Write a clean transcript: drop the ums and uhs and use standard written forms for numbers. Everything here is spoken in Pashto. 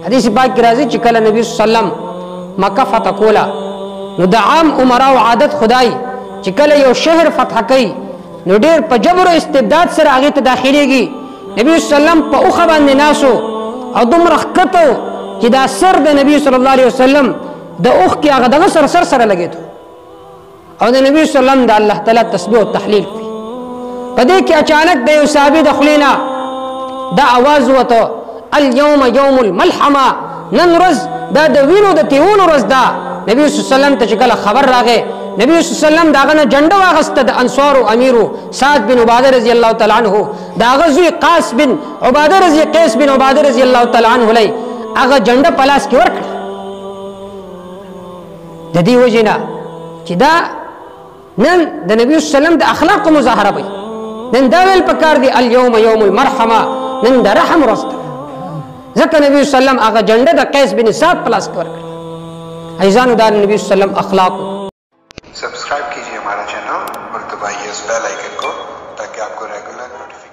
حدیث پاک کې راځي چې کله نبی صلی الله علیه وسلم مکه فتح کولا نو د عام عمرا او عادت خدای چې کله یو شهر فتح کوي نو ډېر په جبر او استبداد سره هغه ته داخليږي. نبی صلی الله علیه وسلم په اوخه باندې ناسو او دومره ښکته چې دا سر د نبی صلی الله علیه وسلم د اوخ کې هغه دغه سره لګېدو او د نبی صلی الله علیه وسلم د الله تعالی تسبیح او تحلیل کوي. په دې کې اچانک د یو صحابي د خلینا دا आवाज وته اليوم يوم الملحمه، نن ورځ دا د وینو د تیونو ورځ ده. نبی صلی الله علیه وسلم ته چې کله خبر راغی نبی صلی الله علیه وسلم داغه نه جنډه واغسته د انصار او امیرو سعد بن عباده رضی الله تعالی عنہ داغه زوی قاس بن عباده رضی قیس بن عباده رضی الله تعالی عنہ لای هغه جنډه پلاس کې ورکړه. د دې وجنه چې دا نن د نبی صلی الله علیه وسلم د اخلاق مظاهره وي، نن دا ویل پکار دی اليوم يوم المرحمه، نن د رحم ورځ ده. ځکه نبی صلی الله علیه وسلم هغه جنډه د قیس بن سعد پلاس کې ورکړه. ایزانو دا نبی صلی الله علیه وسلم اخلاق. सब्सक्राइब कीजिए हमारा चैनल और दबाइए इस बेल आइकन को ताकि आपको रेगुलर नोटिफिकेशन